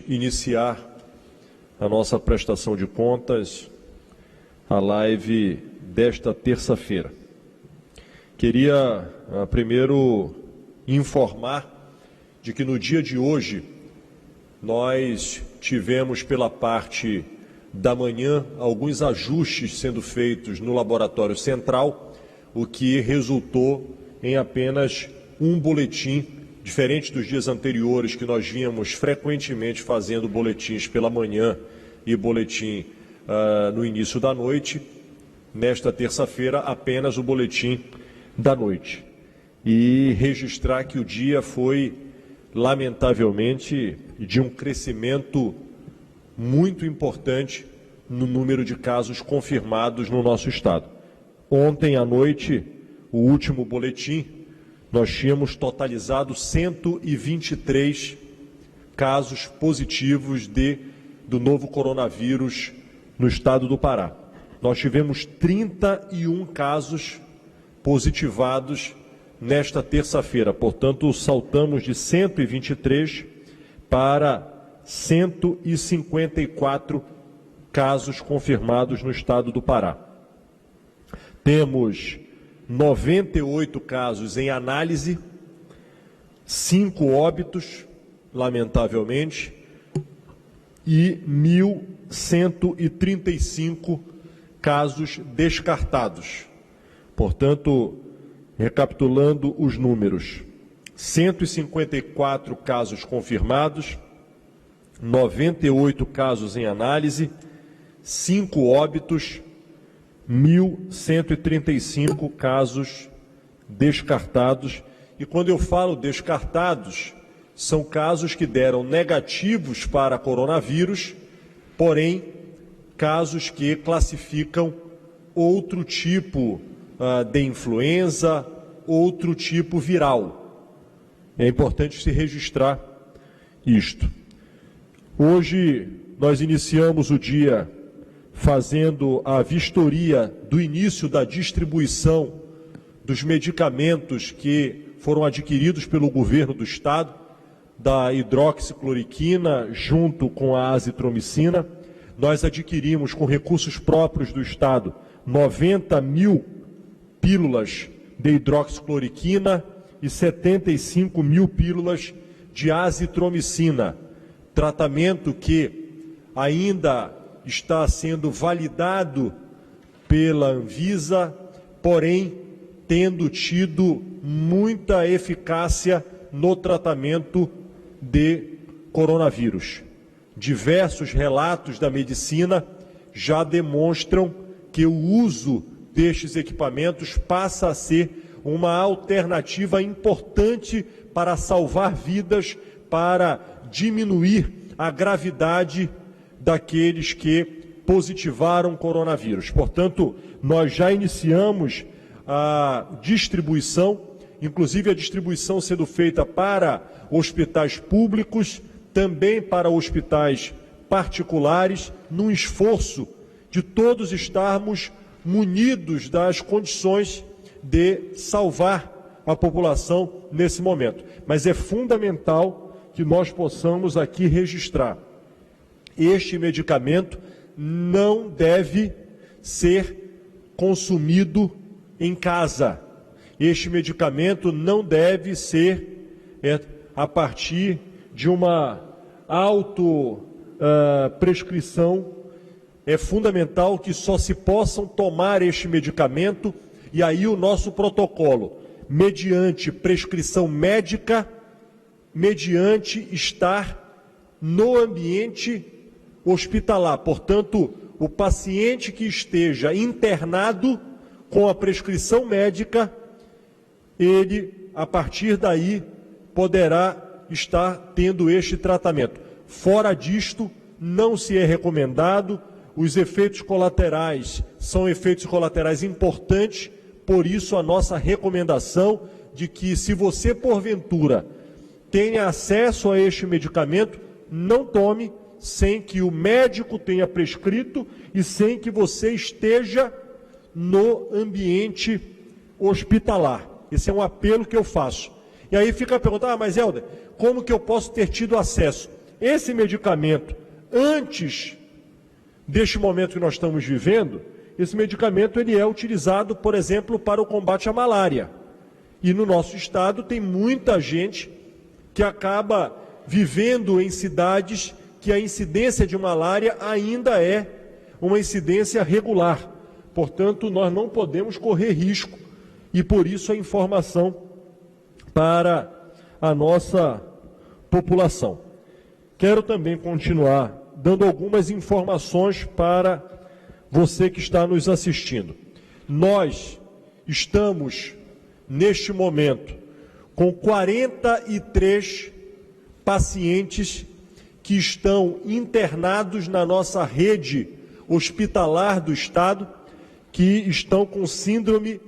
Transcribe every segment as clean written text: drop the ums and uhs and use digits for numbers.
iniciar a nossa prestação de contas, a live desta terça-feira. Queria primeiro informar de que no dia de hoje nós tivemos pela parte da manhã alguns ajustes sendo feitos no laboratório central, o que resultou em apenas um boletim, diferente dos dias anteriores, que nós vínhamos frequentemente fazendo boletins pela manhã e boletim no início da noite. Nesta terça-feira, apenas o boletim da noite. E registrar que o dia foi, lamentavelmente, de um crescimento muito importante no número de casos confirmados no nosso estado. Ontem à noite, o último boletim, nós tínhamos totalizado 123 casos positivos do novo coronavírus no estado do Pará. Nós tivemos 31 casos positivados nesta terça-feira, portanto, saltamos de 123 para 154 casos confirmados no estado do Pará. Temos 98 casos em análise, 5 óbitos, lamentavelmente, e 1.135 casos descartados. Portanto, recapitulando os números, 154 casos confirmados, 98 casos em análise, 5 óbitos, 1.135 casos descartados. E quando eu falo descartados, são casos que deram negativos para coronavírus, porém, casos que classificam outro tipo de influenza, outro tipo viral. É importante se registrar isto. Hoje, nós iniciamos o dia fazendo a vistoria do início da distribuição dos medicamentos que foram adquiridos pelo governo do estado, da hidroxicloroquina junto com a azitromicina. Nós adquirimos com recursos próprios do estado 90 mil pílulas de hidroxicloroquina e 75 mil pílulas de azitromicina, tratamento que ainda está sendo validado pela Anvisa, porém tendo tido muita eficácia no tratamento de coronavírus. Diversos relatos da medicina já demonstram que o uso destes equipamentos passa a ser uma alternativa importante para salvar vidas, para diminuir a gravidade daqueles que positivaram coronavírus. Portanto, nós já iniciamos a distribuição, inclusive a distribuição sendo feita para hospitais públicos, também para hospitais particulares, num esforço de todos estarmos munidos das condições de salvar a população nesse momento. Mas é fundamental que nós possamos aqui registrar: este medicamento não deve ser consumido em casa. Este medicamento não deve ser a partir de uma prescrição. É fundamental que só se possam tomar este medicamento, e aí o nosso protocolo, mediante prescrição médica, mediante estar no ambiente hospitalar. Portanto, o paciente que esteja internado com a prescrição médica, ele, a partir daí, poderá estar tendo este tratamento. Fora disto, não se é recomendado. Os efeitos colaterais são efeitos colaterais importantes, por isso a nossa recomendação de que, se você porventura tenha acesso a este medicamento, não tome sem que o médico tenha prescrito e sem que você esteja no ambiente hospitalar. Esse é um apelo que eu faço. E aí fica a pergunta: mas Helder, como que eu posso ter tido acesso? esse medicamento, antes deste momento que nós estamos vivendo, esse medicamento ele é utilizado, por exemplo, para o combate à malária. E no nosso estado tem muita gente que acaba vivendo em cidades que a incidência de malária ainda é uma incidência regular. Portanto, nós não podemos correr risco e por isso a informação para a nossa população. Quero também continuar dando algumas informações para você que está nos assistindo. Nós estamos, neste momento, com 43 pacientes que estão internados na nossa rede hospitalar do Estado, que estão com síndrome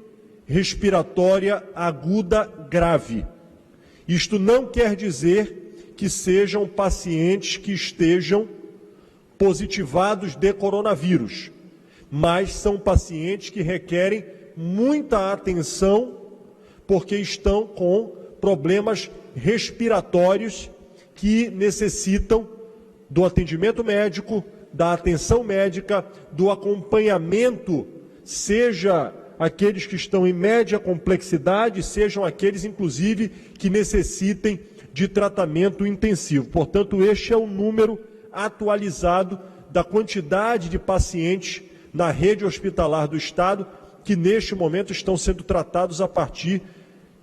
respiratória aguda grave. Isto não quer dizer que sejam pacientes que estejam positivados de coronavírus, mas são pacientes que requerem muita atenção porque estão com problemas respiratórios que necessitam do atendimento médico, da atenção médica, do acompanhamento, seja aqueles que estão em média complexidade, sejam aqueles, inclusive, que necessitem de tratamento intensivo. Portanto, este é o número atualizado da quantidade de pacientes na rede hospitalar do Estado que, neste momento, estão sendo tratados a partir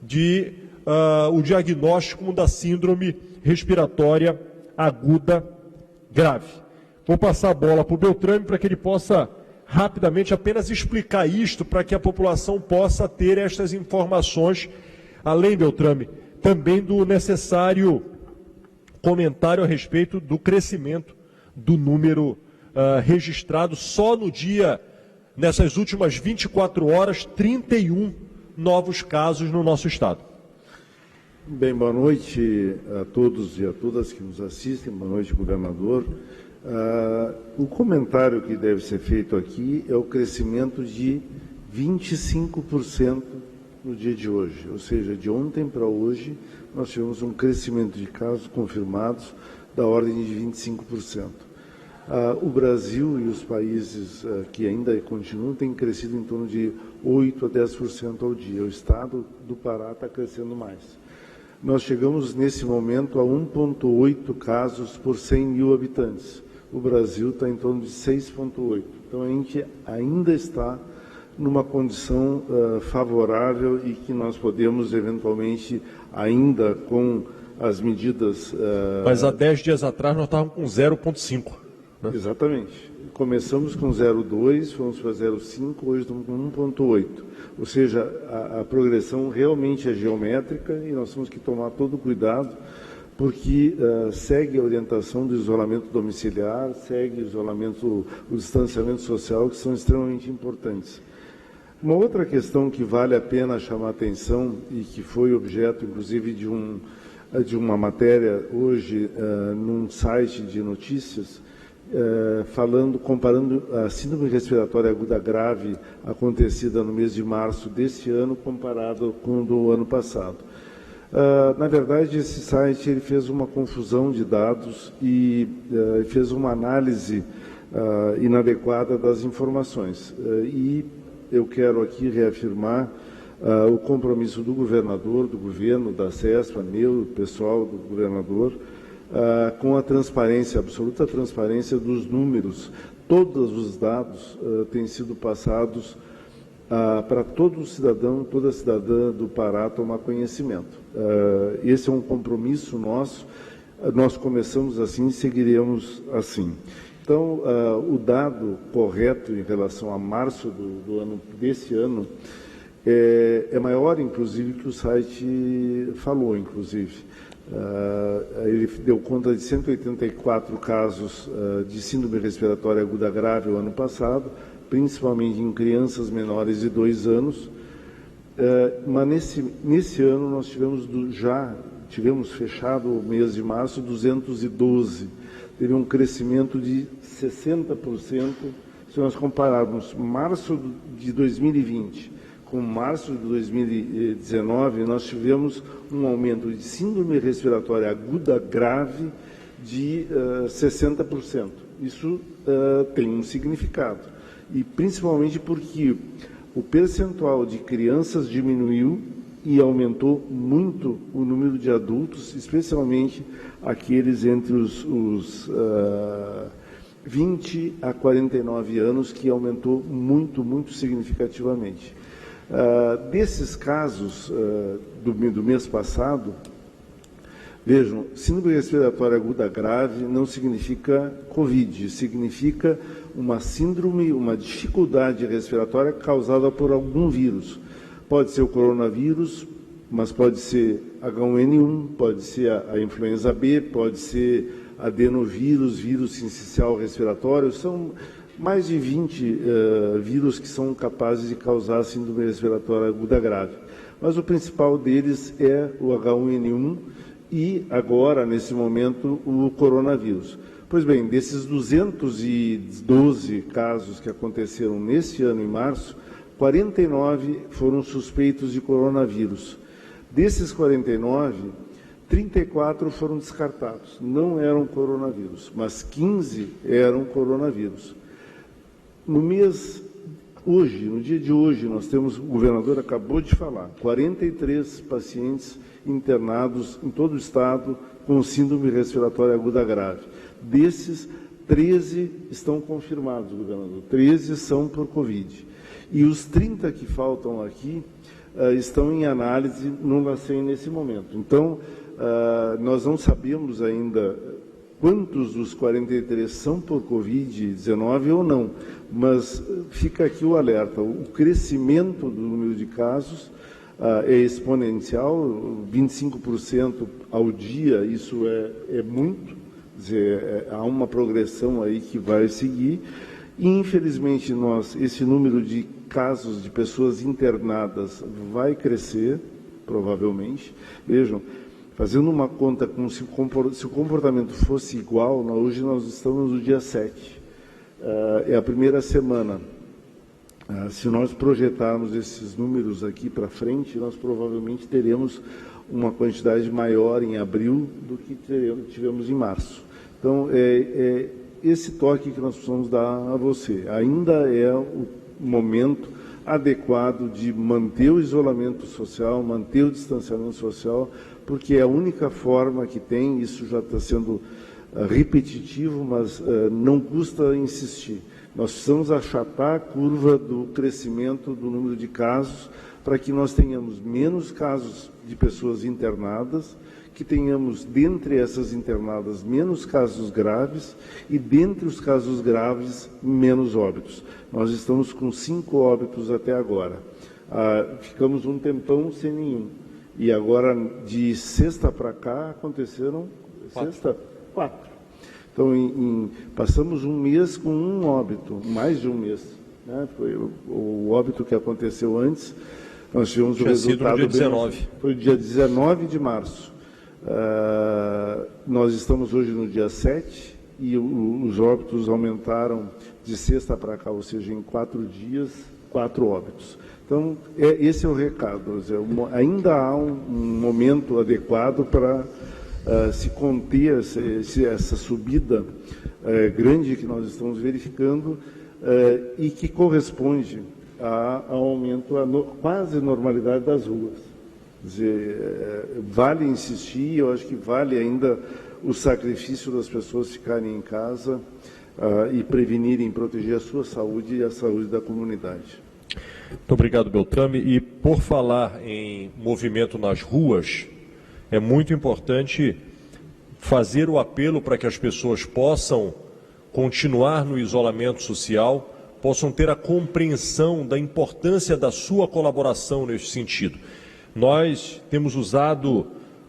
de o diagnóstico da síndrome respiratória aguda grave. Vou passar a bola para o Beltrame para que ele possa rapidamente apenas explicar isto para que a população possa ter estas informações, além, Beltrame, também do necessário comentário a respeito do crescimento do número registrado só no dia, nessas últimas 24 horas, 31 novos casos no nosso estado. Bem, boa noite a todos e a todas que nos assistem, boa noite, governador. O comentário que deve ser feito aqui é o crescimento de 25% no dia de hoje, ou seja, de ontem para hoje, nós tivemos um crescimento de casos confirmados da ordem de 25%. O Brasil e os países que ainda continuam têm crescido em torno de 8% a 10% ao dia. O estado do Pará está crescendo mais. Nós chegamos nesse momento a 1,8 casos por 100 mil habitantes. O Brasil está em torno de 6,8. Então a gente ainda está numa condição favorável e que nós podemos eventualmente ainda com as medidas... Mas há 10 dias atrás nós estávamos com 0,5. Né? Exatamente. Começamos com 0,2, fomos para 0,5, hoje estamos com 1,8. Ou seja, a progressão realmente é geométrica e nós temos que tomar todo o cuidado, porque segue a orientação do isolamento domiciliar, segue o isolamento, o distanciamento social, que são extremamente importantes. Uma outra questão que vale a pena chamar a atenção e que foi objeto, inclusive, de uma matéria hoje num site de notícias, comparando a síndrome respiratória aguda grave acontecida no mês de março deste ano comparado com o do ano passado. Na verdade, esse site ele fez uma confusão de dados e fez uma análise inadequada das informações. E eu quero aqui reafirmar o compromisso do governador, do governo, da CESPA, meu, pessoal do governador, com a transparência, absoluta transparência dos números. Todos os dados têm sido passados para todo cidadão, toda cidadã do Pará tomar conhecimento. Esse é um compromisso nosso, nós começamos assim e seguiremos assim. Então, o dado correto em relação a março desse ano é maior, inclusive, que o site falou, inclusive. Ele deu conta de 184 casos de síndrome respiratória aguda grave o ano passado, principalmente em crianças menores de 2 anos, mas nesse ano nós tivemos fechado o mês de março 212, teve um crescimento de 60%, se nós compararmos março de 2020 com março de 2019, nós tivemos um aumento de síndrome respiratória aguda grave de 60%. Isso tem um significado, e principalmente porque o percentual de crianças diminuiu e aumentou muito o número de adultos, especialmente aqueles entre os 20 a 49 anos, que aumentou muito, muito significativamente. Desses casos do mês passado, vejam, síndrome respiratória aguda grave não significa Covid, significa uma síndrome, uma dificuldade respiratória causada por algum vírus. Pode ser o coronavírus, mas pode ser H1N1, pode ser a influenza B, pode ser adenovírus, vírus sincicial respiratório. São mais de 20 vírus que são capazes de causar síndrome respiratória aguda grave. Mas o principal deles é o H1N1 e agora, nesse momento, o coronavírus. Pois bem, desses 212 casos que aconteceram neste ano, em março, 49 foram suspeitos de coronavírus. Desses 49, 34 foram descartados. Não eram coronavírus, mas 15 eram coronavírus. No dia de hoje, nós temos, o governador acabou de falar, 43 pacientes internados em todo o estado com síndrome respiratória aguda grave. Desses, 13 estão confirmados, governador. 13 são por Covid. E os 30 que faltam aqui estão em análise no LACEN nesse momento. Então, nós não sabemos ainda quantos dos 43 são por Covid-19 ou não, mas fica aqui o alerta. O crescimento do número de casos é exponencial, 25% ao dia, isso é muito, quer dizer, há uma progressão aí que vai seguir. E, infelizmente, esse número de casos de pessoas internadas vai crescer, provavelmente. Vejam, fazendo uma conta como se o comportamento fosse igual, hoje nós estamos no dia 7, é a primeira semana. Se nós projetarmos esses números aqui para frente, nós provavelmente teremos uma quantidade maior em abril do que tivemos em março. Então, esse toque que nós precisamos dar a você. Ainda é o momento adequado de manter o isolamento social, manter o distanciamento social, porque é a única forma que tem, isso já está sendo repetitivo, mas não custa insistir. Nós precisamos achatar a curva do crescimento do número de casos para que nós tenhamos menos casos de pessoas internadas, que tenhamos, dentre essas internadas, menos casos graves e, dentre os casos graves, menos óbitos. Nós estamos com 5 óbitos até agora. Ficamos um tempão sem nenhum. E agora, de sexta para cá, aconteceram... 4. Então, passamos um mês com um óbito, mais de um mês. Né? Foi o óbito que aconteceu antes. Nós tivemos o resultado... Sido no dia 19. Foi o dia 19 de março. Nós estamos hoje no dia 7 e os óbitos aumentaram de sexta para cá, ou seja, em 4 dias, 4 óbitos. Então, esse é o recado. Ainda há um momento adequado para se conter essa subida grande que nós estamos verificando e que corresponde ao aumento, à quase normalidade das ruas. Quer dizer, vale insistir, eu acho que vale ainda o sacrifício das pessoas ficarem em casa e prevenirem, proteger a sua saúde e a saúde da comunidade. Muito obrigado, Beltrame. E por falar em movimento nas ruas, é muito importante fazer o apelo para que as pessoas possam continuar no isolamento social, possam ter a compreensão da importância da sua colaboração nesse sentido. Nós temos usado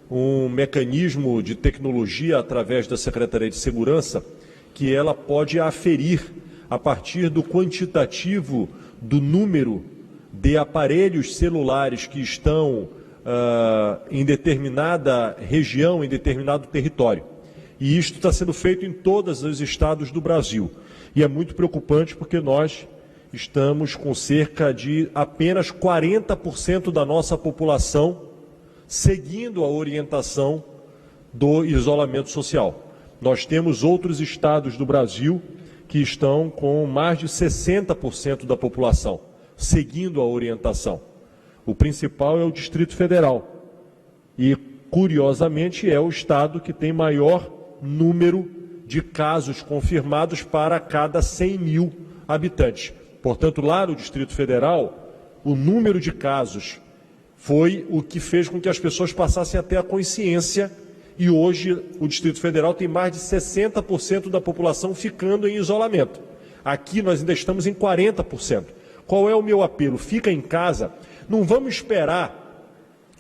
um mecanismo de tecnologia através da Secretaria de Segurança que ela pode aferir a partir do quantitativo do número de aparelhos celulares que estão em determinada região, em determinado território. E isto está sendo feito em todos os estados do Brasil. E é muito preocupante porque nós estamos com cerca de apenas 40% da nossa população seguindo a orientação do isolamento social. Nós temos outros estados do Brasil que estão com mais de 60% da população seguindo a orientação. O principal é o Distrito Federal e, curiosamente, é o estado que tem maior número de casos confirmados para cada 100 mil habitantes. Portanto, lá no Distrito Federal, o número de casos foi o que fez com que as pessoas passassem a ter a consciência, e hoje o Distrito Federal tem mais de 60% da população ficando em isolamento. Aqui nós ainda estamos em 40%. Qual é o meu apelo? Fica em casa, não vamos esperar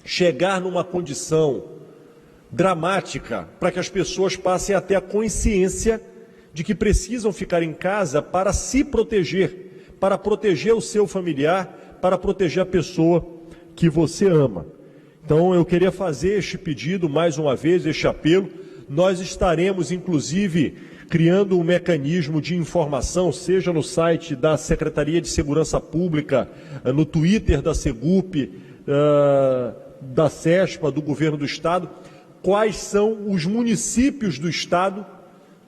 chegar numa condição dramática para que as pessoas passem a ter a consciência de que precisam ficar em casa para se proteger, para proteger o seu familiar, para proteger a pessoa que você ama. Então eu queria fazer este pedido mais uma vez, este apelo. Nós estaremos inclusive criando um mecanismo de informação, seja no site da Secretaria de Segurança Pública, no Twitter da Segup, da CESPA, do Governo do Estado, quais são os municípios do Estado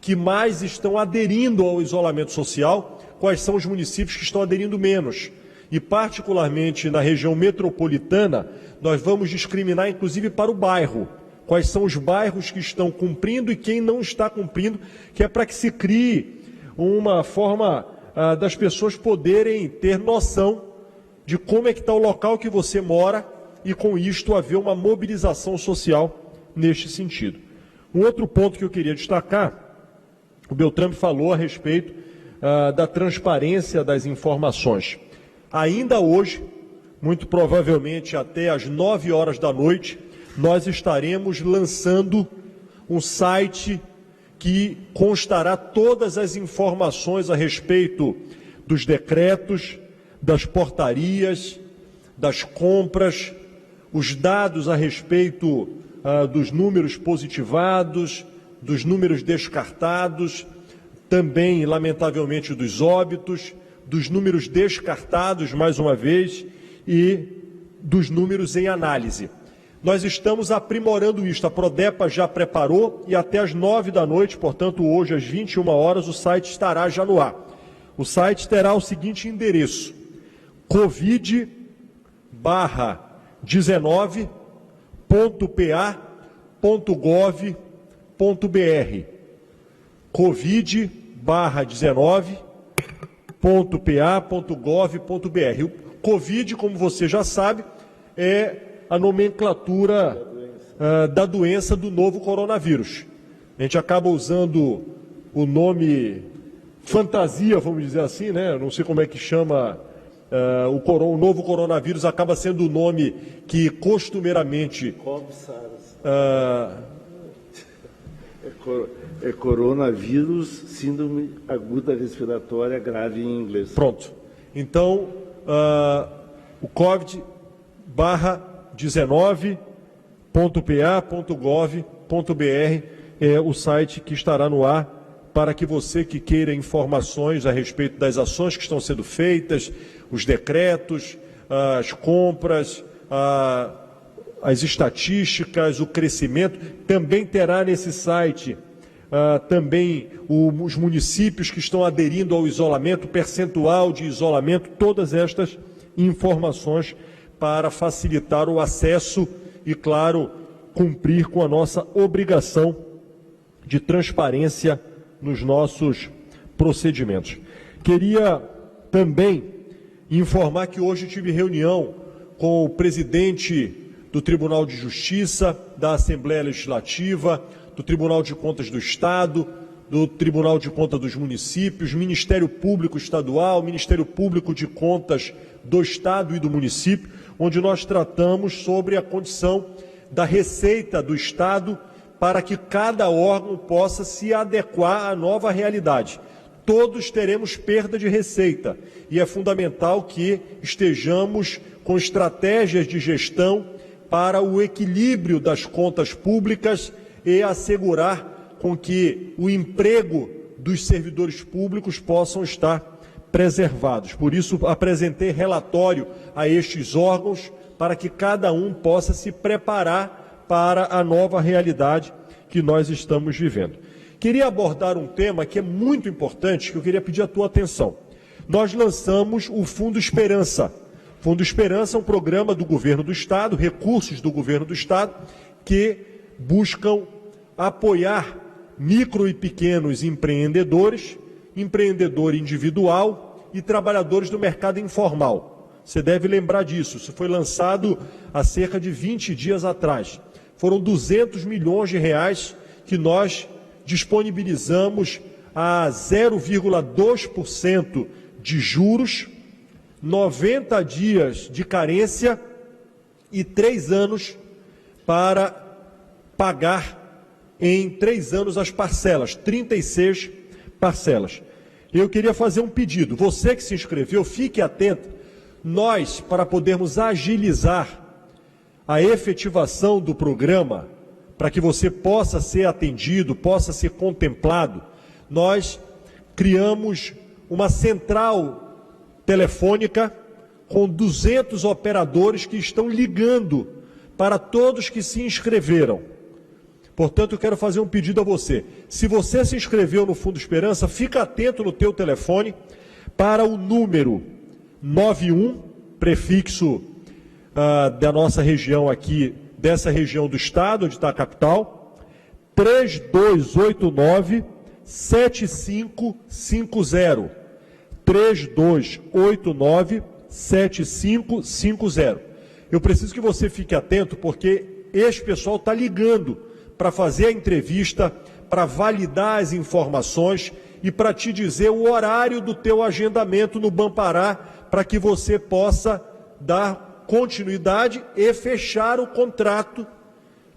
que mais estão aderindo ao isolamento social, quais são os municípios que estão aderindo menos. E, particularmente na região metropolitana, nós vamos discriminar, inclusive, para o bairro. Quais são os bairros que estão cumprindo e quem não está cumprindo, que é para que se crie uma forma das pessoas poderem ter noção de como é que está o local que você mora e, com isto, haver uma mobilização social neste sentido. Um outro ponto que eu queria destacar, o Beltrame falou a respeito da transparência das informações. Ainda hoje, muito provavelmente até às 9 horas da noite, nós estaremos lançando um site que constará todas as informações a respeito dos decretos, das portarias, das compras, os dados a respeito dos números positivados, dos números descartados, também, lamentavelmente, dos óbitos, dos números descartados, mais uma vez, e dos números em análise. Nós estamos aprimorando isto, a Prodepa já preparou e até às 9 da noite, portanto hoje às 21 horas, o site estará já no ar. O site terá o seguinte endereço: covid-19.pa.gov.br covid-19.pa.gov.br. O Covid, como você já sabe, é a nomenclatura da doença do novo coronavírus. A gente acaba usando o nome fantasia, vamos dizer assim, né? Não sei como é que chama, o novo coronavírus acaba sendo o nome que costumeiramente... É coronavírus, síndrome aguda respiratória grave em inglês. Pronto. Então, o covid-19.pa.gov.br é o site que estará no ar para que você que queira informações a respeito das ações que estão sendo feitas, os decretos, as compras, as estatísticas, o crescimento, também terá nesse site também os municípios que estão aderindo ao isolamento, percentual de isolamento, todas estas informações para facilitar o acesso e, claro, cumprir com a nossa obrigação de transparência nos nossos procedimentos. Queria também informar que hoje tive reunião com o presidente do Tribunal de Justiça, da Assembleia Legislativa, do Tribunal de Contas do Estado, do Tribunal de Contas dos Municípios, Ministério Público Estadual, Ministério Público de Contas do Estado e do município, onde nós tratamos sobre a condição da receita do Estado para que cada órgão possa se adequar à nova realidade. Todos teremos perda de receita e é fundamental que estejamos com estratégias de gestão para o equilíbrio das contas públicas e assegurar com que o emprego dos servidores públicos possam estar preservados. Por isso, apresentei relatório a estes órgãos para que cada um possa se preparar para a nova realidade que nós estamos vivendo. Queria abordar um tema que é muito importante, que eu queria pedir a tua atenção. Nós lançamos o Fundo Esperança. Fundo Esperança é um programa do governo do Estado, recursos do governo do Estado, que buscam apoiar micro e pequenos empreendedores, empreendedor individual e trabalhadores do mercado informal. Você deve lembrar disso, isso foi lançado há cerca de 20 dias atrás. Foram 200 milhões de reais que nós disponibilizamos a 0,2% de juros, 90 dias de carência e 3 anos para pagar em 3 anos as parcelas, 36 parcelas. Eu queria fazer um pedido, você que se inscreveu, fique atento, nós, para podermos agilizar a efetivação do programa, para que você possa ser atendido, possa ser contemplado, nós criamos uma central telefônica com 200 operadores que estão ligando para todos que se inscreveram. Portanto, eu quero fazer um pedido a você. Se você se inscreveu no Fundo Esperança, fica atento no teu telefone para o número 91, prefixo da nossa região aqui, dessa região do estado, onde está a capital, 3289-7550. 3289-7550. Eu preciso que você fique atento, porque esse pessoal está ligando para fazer a entrevista, para validar as informações e para te dizer o horário do teu agendamento no Banpará, para que você possa dar continuidade e fechar o contrato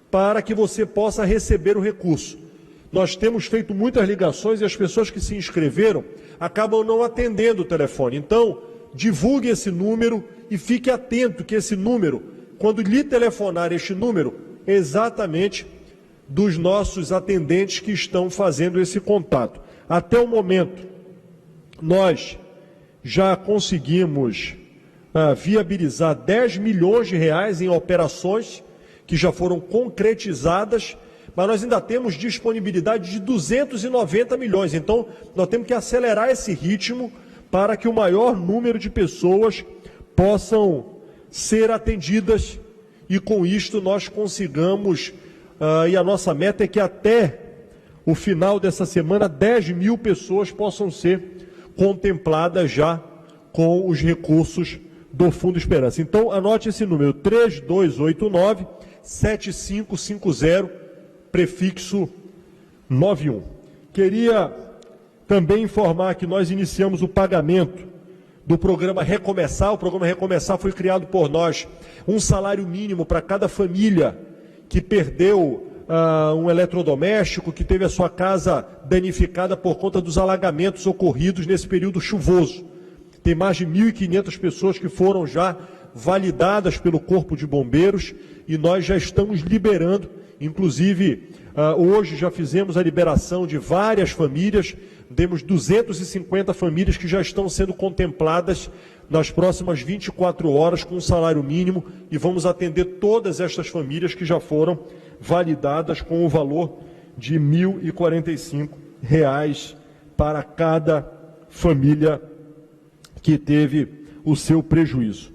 para que você possa receber o recurso. Nós temos feito muitas ligações e as pessoas que se inscreveram acabam não atendendo o telefone. Então, divulgue esse número e fique atento que esse número, quando lhe telefonar este número, é exatamente dos nossos atendentes que estão fazendo esse contato. Até o momento, nós já conseguimos viabilizar 10 milhões de reais em operações que já foram concretizadas, mas nós ainda temos disponibilidade de 290 milhões. Então, nós temos que acelerar esse ritmo para que o maior número de pessoas possam ser atendidas e com isto nós consigamos, e a nossa meta é que até o final dessa semana 10 mil pessoas possam ser contempladas já com os recursos do Fundo Esperança. Então, anote esse número, 3289-7550, prefixo 91. Queria também informar que nós iniciamos o pagamento do programa Recomeçar. O programa Recomeçar foi criado por nós, um salário mínimo para cada família que perdeu um eletrodoméstico, que teve a sua casa danificada por conta dos alagamentos ocorridos nesse período chuvoso. Tem mais de 1.500 pessoas que foram já validadas pelo Corpo de Bombeiros e nós já estamos liberando, inclusive hoje já fizemos a liberação de várias famílias, temos 250 famílias que já estão sendo contempladas nas próximas 24 horas com um salário mínimo e vamos atender todas estas famílias que já foram validadas com o valor de R$ 1.045 para cada família que teve o seu prejuízo.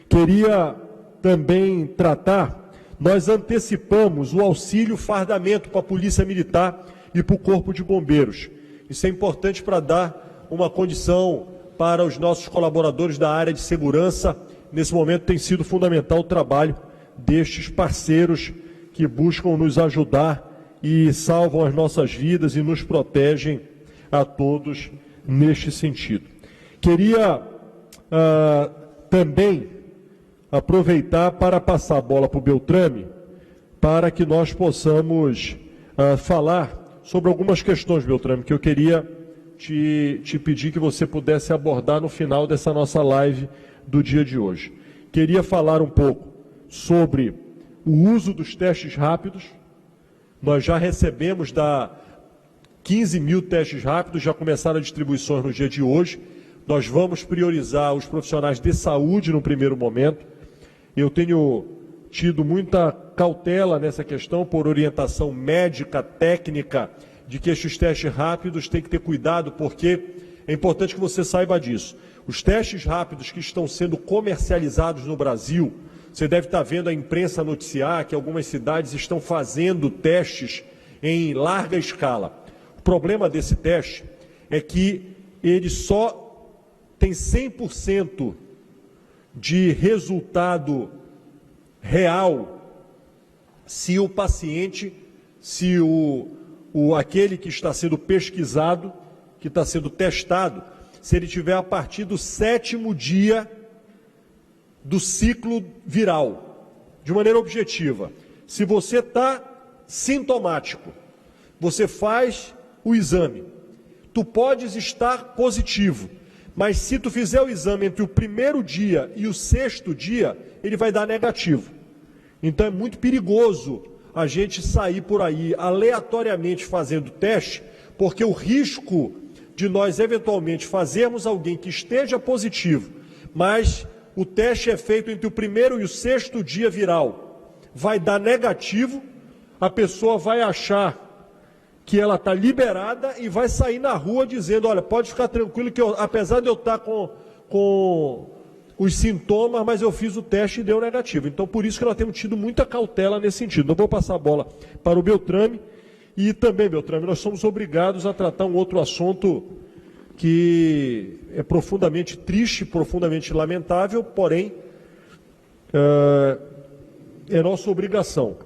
Queria também tratar, nós antecipamos o auxílio fardamento para a Polícia Militar e para o Corpo de Bombeiros. Isso é importante para dar uma condição para os nossos colaboradores da área de segurança. Nesse momento tem sido fundamental o trabalho destes parceiros que buscam nos ajudar e salvam as nossas vidas e nos protegem a todos neste sentido. Queria também aproveitar para passar a bola para o Beltrame, para que nós possamos falar sobre algumas questões, Beltrame, que eu queria te pedir que você pudesse abordar no final dessa nossa live do dia de hoje. Queria falar um pouco sobre o uso dos testes rápidos. Nós já recebemos 15 mil testes rápidos, já começaram as distribuições no dia de hoje. Nós vamos priorizar os profissionais de saúde no primeiro momento. Eu tenho tido muita cautela nessa questão por orientação médica, técnica, de que estes testes rápidos têm que ter cuidado, porque é importante que você saiba disso. Os testes rápidos que estão sendo comercializados no Brasil, você deve estar vendo a imprensa noticiar que algumas cidades estão fazendo testes em larga escala. O problema desse teste é que ele só tem 100% de resultado real se o paciente, se aquele que está sendo pesquisado, que está sendo testado, se ele tiver a partir do 7º dia do ciclo viral, de maneira objetiva. Se você está sintomático, você faz o exame, tu podes estar positivo, mas se tu fizer o exame entre o 1º dia e o 6º dia, ele vai dar negativo. Então é muito perigoso a gente sair por aí aleatoriamente fazendo teste, porque o risco de nós eventualmente fazermos alguém que esteja positivo, mas o teste é feito entre o 1º e o 6º dia viral, vai dar negativo, a pessoa vai achar que ela está liberada e vai sair na rua dizendo, olha, pode ficar tranquilo que apesar de eu estar com os sintomas, mas eu fiz o teste e deu negativo. Então, por isso que nós temos tido muita cautela nesse sentido. Eu vou passar a bola para o Beltrame. E também, Beltrame, nós somos obrigados a tratar um outro assunto que é profundamente triste, profundamente lamentável, porém, é nossa obrigação,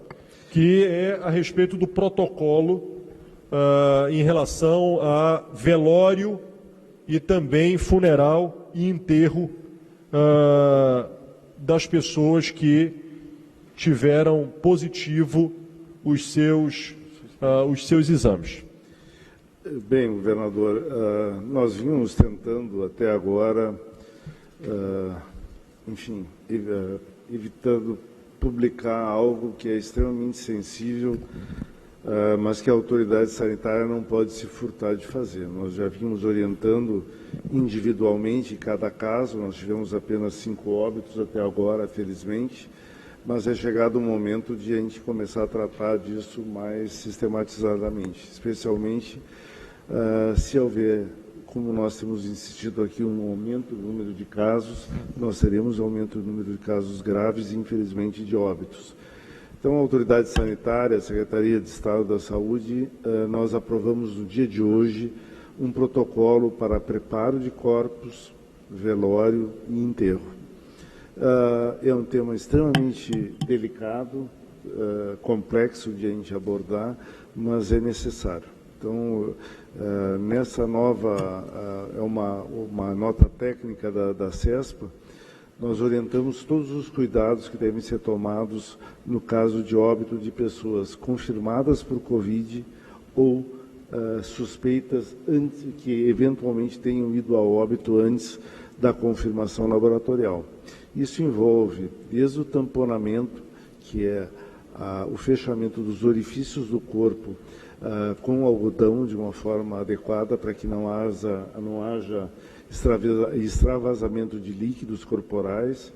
que é a respeito do protocolo em relação a velório e também funeral e enterro das pessoas que tiveram positivo os seus exames. Bem, governador, nós vínhamos tentando até agora, enfim, evitando publicar algo que é extremamente sensível, mas que a autoridade sanitária não pode se furtar de fazer. Nós já vínhamos orientando individualmente cada caso, nós tivemos apenas 5 óbitos até agora, felizmente, mas é chegado o momento de a gente começar a tratar disso mais sistematizadamente, especialmente se houver, como nós temos insistido aqui, um aumento no número de casos, nós teremos aumento no número de casos graves e, infelizmente, de óbitos. Então, a autoridade sanitária, a Secretaria de Estado da Saúde, nós aprovamos no dia de hoje um protocolo para preparo de corpos, velório e enterro. É um tema extremamente delicado, complexo de a gente abordar, mas é necessário. Então, nessa nova, é uma nota técnica da CESPA, nós orientamos todos os cuidados que devem ser tomados no caso de óbito de pessoas confirmadas por Covid ou suspeitas que eventualmente tenham ido a óbito antes da confirmação laboratorial. Isso envolve desde o tamponamento, que é o fechamento dos orifícios do corpo com algodão de uma forma adequada para que não haja extravasamento de líquidos corporais,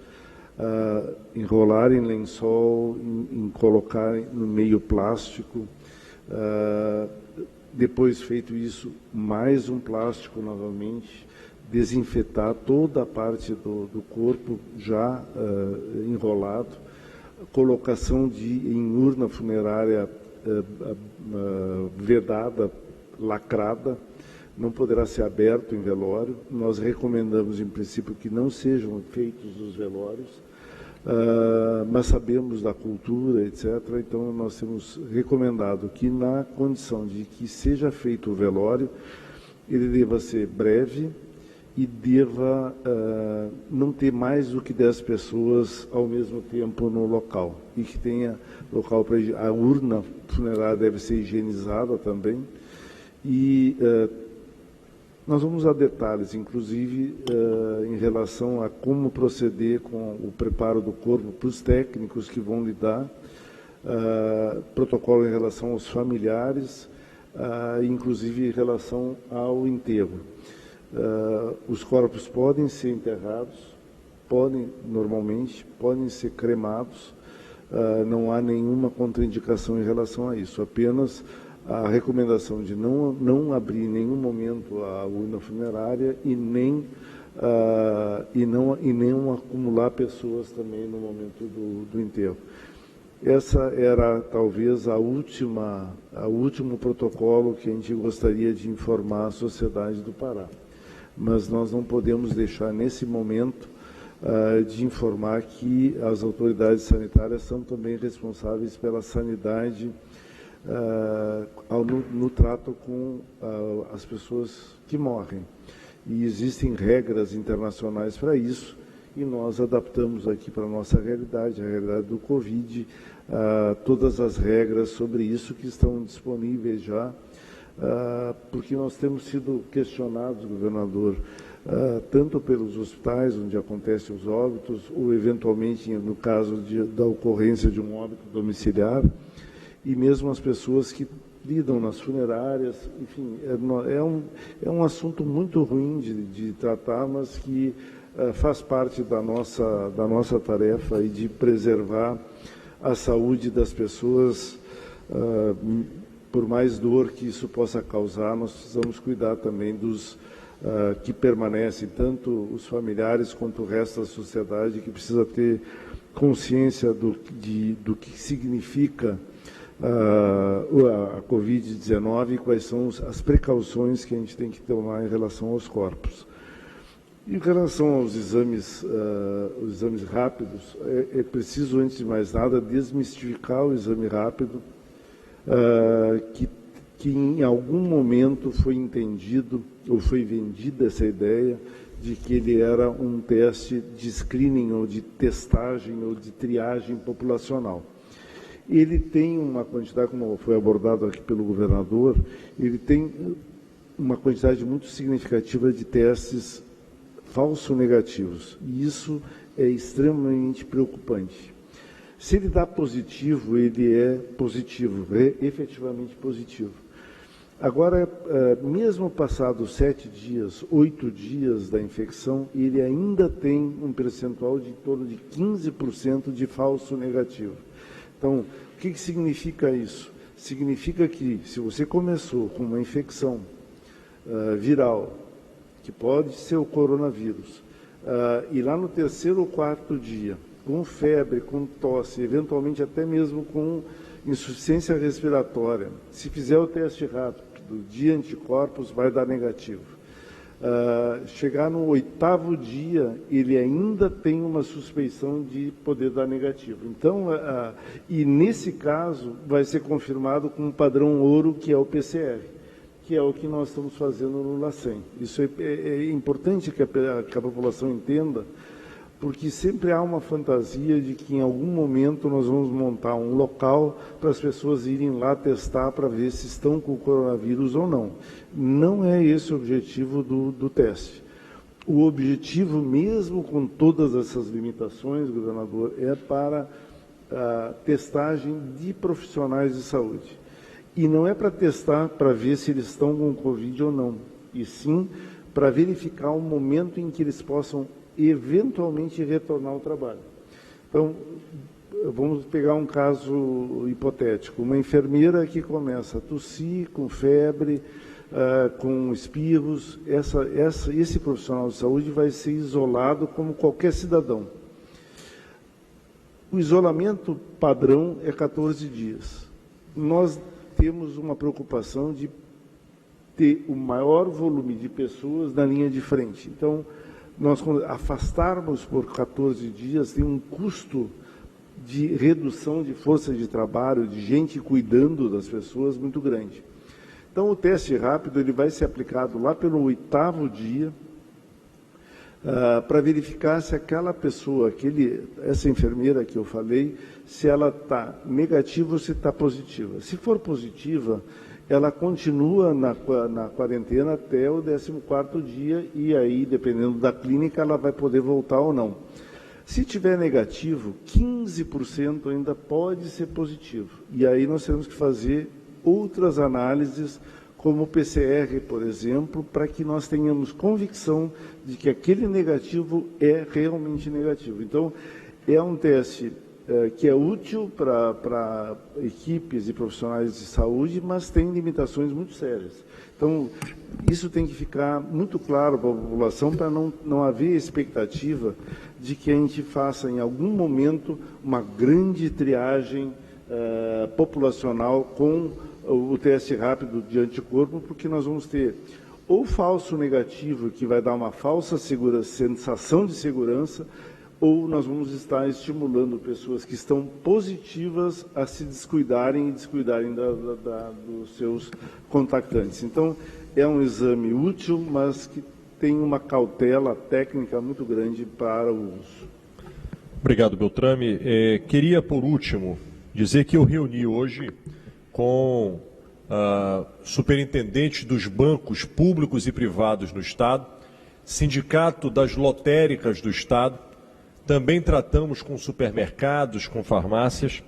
enrolar em lençol, em colocar no meio plástico. Depois feito isso, mais um plástico novamente, desinfetar toda a parte do corpo já enrolado, colocação em urna funerária vedada, lacrada, não poderá ser aberto em velório. Nós recomendamos, em princípio, que não sejam feitos os velórios, mas sabemos da cultura, etc. Então, nós temos recomendado que, na condição de que seja feito o velório, ele deva ser breve e deva não ter mais do que 10 pessoas ao mesmo tempo no local. E que tenha local para... A urna funerária deve ser higienizada também. E nós vamos a detalhes, inclusive, em relação a como proceder com o preparo do corpo para os técnicos que vão lidar, protocolo em relação aos familiares, inclusive em relação ao enterro. Os corpos podem ser enterrados, normalmente, podem ser cremados, não há nenhuma contraindicação em relação a isso, apenas a recomendação de não abrir em nenhum momento a urna funerária e nem não acumular pessoas também no momento do enterro. Essa era talvez o último protocolo que a gente gostaria de informar a sociedade do Pará. Mas nós não podemos deixar nesse momento de informar que as autoridades sanitárias são também responsáveis pela sanidade no trato com as pessoas que morrem. E existem regras internacionais para isso, e nós adaptamos aqui para a nossa realidade, a realidade do Covid, todas as regras sobre isso que estão disponíveis já, porque nós temos sido questionados, governador, tanto pelos hospitais onde acontecem os óbitos, ou eventualmente no caso da ocorrência de um óbito domiciliar, e mesmo as pessoas que lidam nas funerárias, enfim, é um assunto muito ruim de tratar, mas que faz parte da nossa tarefa e de preservar a saúde das pessoas, por mais dor que isso possa causar, nós precisamos cuidar também dos que permanecem, tanto os familiares quanto o resto da sociedade, que precisa ter consciência do que significa a Covid-19 e quais são as precauções que a gente tem que tomar em relação aos corpos. Em relação aos exames rápidos, é preciso, antes de mais nada, desmistificar o exame rápido, que em algum momento foi entendido ou foi vendida essa ideia de que ele era um teste de screening ou de testagem ou de triagem populacional. Ele tem uma quantidade, como foi abordado aqui pelo governador, ele tem uma quantidade muito significativa de testes falso-negativos. E isso é extremamente preocupante. Se ele dá positivo, ele é positivo, é efetivamente positivo. Agora, mesmo passados 7 dias, 8 dias da infecção, ele ainda tem um percentual de em torno de 15% de falso negativo. Então, o que significa isso? Significa que, se você começou com uma infecção viral, que pode ser o coronavírus, e lá no 3º ou 4º dia, com febre, com tosse, eventualmente até mesmo com insuficiência respiratória, se fizer o teste rápido de anticorpos, vai dar negativo. Chegar no 8º dia, ele ainda tem uma suspeição de poder dar negativo. Então, e nesse caso, vai ser confirmado com um padrão ouro, que é o PCR, que é o que nós estamos fazendo no LACEN. Isso é importante que a população entenda, porque sempre há uma fantasia de que em algum momento nós vamos montar um local para as pessoas irem lá testar para ver se estão com o coronavírus ou não. Não é esse o objetivo do teste. O objetivo, mesmo com todas essas limitações, governador, é para a testagem de profissionais de saúde. E não é para testar para ver se eles estão com Covid ou não, e sim para verificar o momento em que eles possam eventualmente retornar ao trabalho. Então, vamos pegar um caso hipotético. Uma enfermeira que começa a tossir, com febre, com espirros, esse profissional de saúde vai ser isolado como qualquer cidadão. O isolamento padrão é 14 dias. Nós temos uma preocupação de ter o maior volume de pessoas na linha de frente. Então, nós afastarmos por 14 dias tem um custo de redução de força de trabalho, de gente cuidando das pessoas muito grande. Então, o teste rápido ele vai ser aplicado lá pelo 8º dia, para verificar se aquela pessoa, essa enfermeira que eu falei, se ela está negativa ou se está positiva. Se for positiva, ela continua na quarentena até o 14º dia e aí, dependendo da clínica, ela vai poder voltar ou não. Se tiver negativo, 15% ainda pode ser positivo. E aí nós temos que fazer outras análises, como o PCR, por exemplo, para que nós tenhamos convicção de que aquele negativo é realmente negativo. Então, é um teste que é útil para equipes e profissionais de saúde, mas tem limitações muito sérias. Então, isso tem que ficar muito claro para a população, para não haver expectativa de que a gente faça, em algum momento, uma grande triagem populacional com o teste rápido de anticorpo, porque nós vamos ter ou falso negativo, que vai dar uma falsa sensação de segurança, ou nós vamos estar estimulando pessoas que estão positivas a se descuidarem e descuidarem dos seus contactantes. Então, é um exame útil, mas que tem uma cautela técnica muito grande para o uso. Obrigado, Beltrame. Queria, por último, dizer que eu reuni hoje com superintendentes dos bancos públicos e privados no Estado, sindicato das lotéricas do Estado, também tratamos com supermercados, com farmácias.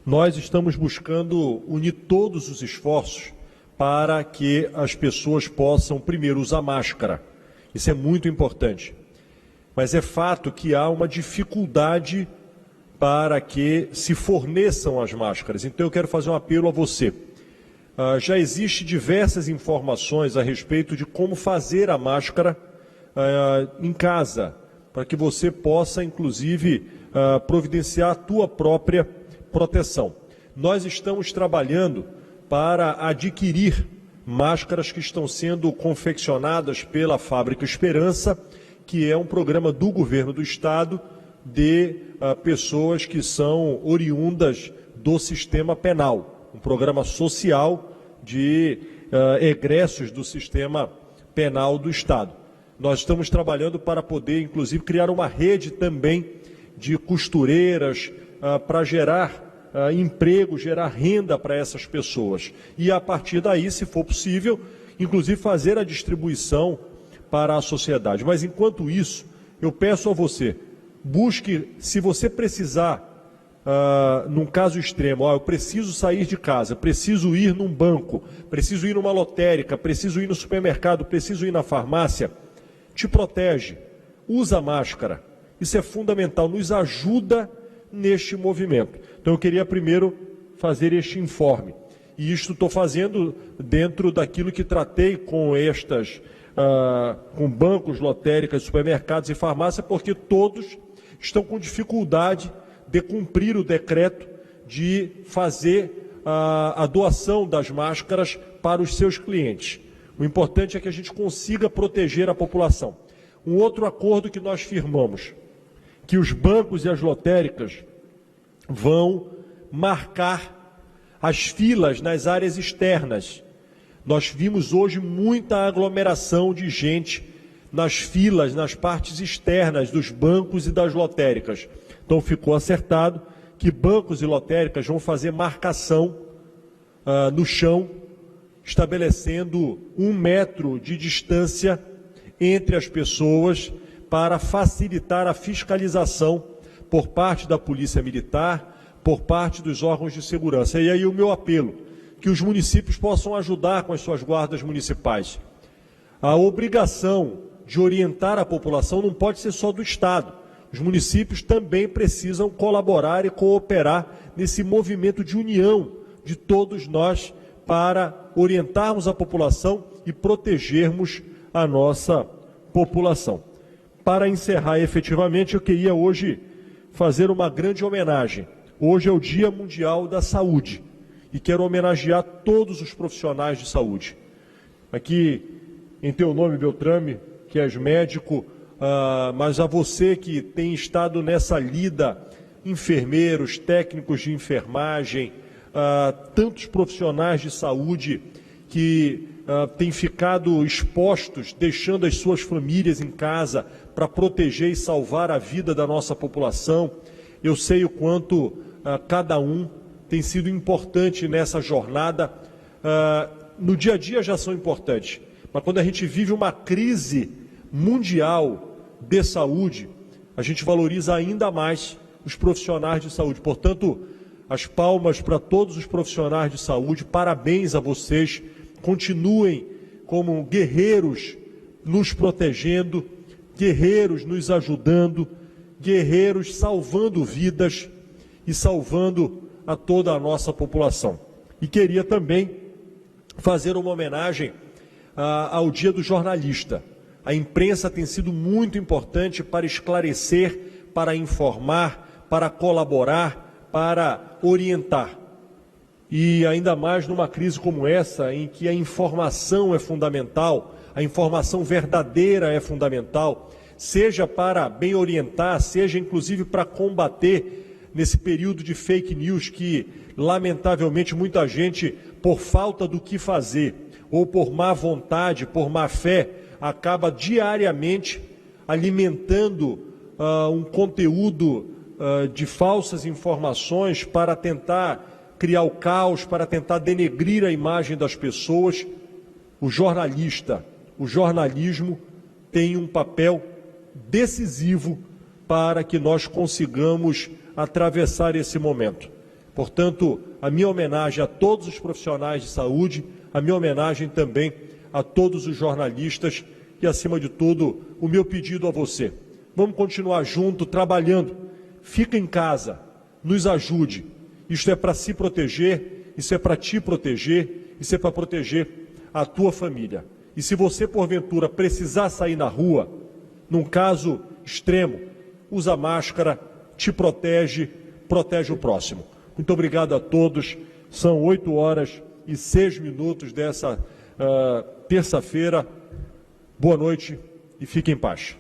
Nós estamos buscando unir todos os esforços para que as pessoas possam, primeiro, usar máscara. Isso é muito importante. Mas é fato que há uma dificuldade para que se forneçam as máscaras. Então eu quero fazer um apelo a você. Já existem diversas informações a respeito de como fazer a máscara em casa, para que você possa, inclusive, providenciar a tua própria proteção. Nós estamos trabalhando para adquirir máscaras que estão sendo confeccionadas pela Fábrica Esperança, que é um programa do governo do Estado de pessoas que são oriundas do sistema penal, um programa social de egressos do sistema penal do Estado. Nós estamos trabalhando para poder, inclusive, criar uma rede também de costureiras para gerar emprego, gerar renda para essas pessoas. E, a partir daí, se for possível, inclusive fazer a distribuição para a sociedade. Mas, enquanto isso, eu peço a você, busque, se você precisar, num caso extremo, eu preciso sair de casa, preciso ir num banco, preciso ir numa lotérica, preciso ir no supermercado, preciso ir na farmácia, te protege, usa máscara. Isso é fundamental, nos ajuda neste movimento. Então eu queria primeiro fazer este informe. E isto estou fazendo dentro daquilo que tratei com com bancos, lotéricas, supermercados e farmácia, porque todos estão com dificuldade de cumprir o decreto de fazer a doação das máscaras para os seus clientes. O importante é que a gente consiga proteger a população. Um outro acordo que nós firmamos, que os bancos e as lotéricas vão marcar as filas nas áreas externas. Nós vimos hoje muita aglomeração de gente nas filas, nas partes externas dos bancos e das lotéricas. Então ficou acertado que bancos e lotéricas vão fazer marcação no chão, estabelecendo 1 metro de distância entre as pessoas para facilitar a fiscalização por parte da Polícia Militar, por parte dos órgãos de segurança. E aí o meu apelo, que os municípios possam ajudar com as suas guardas municipais. A obrigação de orientar a população não pode ser só do Estado. Os municípios também precisam colaborar e cooperar nesse movimento de união de todos nós para orientarmos a população e protegermos a nossa população. Para encerrar efetivamente, eu queria hoje fazer uma grande homenagem. Hoje é o Dia Mundial da Saúde e quero homenagear todos os profissionais de saúde. Aqui, em teu nome, Beltrame, que és médico, mas a você que tem estado nessa lida, enfermeiros, técnicos de enfermagem, tantos profissionais de saúde que têm ficado expostos, deixando as suas famílias em casa para proteger e salvar a vida da nossa população. Eu sei o quanto cada um tem sido importante nessa jornada. No dia a dia já são importantes, mas quando a gente vive uma crise mundial de saúde, a gente valoriza ainda mais os profissionais de saúde. Portanto, as palmas para todos os profissionais de saúde, parabéns a vocês, continuem como guerreiros nos protegendo, guerreiros nos ajudando, guerreiros salvando vidas e salvando a toda a nossa população. E queria também fazer uma homenagem ao Dia do Jornalista. A imprensa tem sido muito importante para esclarecer, para informar, para colaborar, para orientar. E ainda mais numa crise como essa, em que a informação é fundamental, a informação verdadeira é fundamental, seja para bem orientar, seja inclusive para combater nesse período de fake news que, lamentavelmente, muita gente, por falta do que fazer, ou por má vontade, por má fé, acaba diariamente alimentando um conteúdo de falsas informações para tentar criar o caos, para tentar denegrir a imagem das pessoas. O jornalismo tem um papel decisivo para que nós consigamos atravessar esse momento. Portanto, a minha homenagem a todos os profissionais de saúde, a minha homenagem também a todos os jornalistas e, acima de tudo, o meu pedido a você. Vamos continuar junto, trabalhando. Fica em casa, nos ajude. Isto é para se proteger, isso é para te proteger, isso é para proteger a tua família. E se você, porventura, precisar sair na rua, num caso extremo, usa máscara, te protege, protege o próximo. Muito obrigado a todos. São 8h06 dessa terça-feira. Boa noite e fique em paz.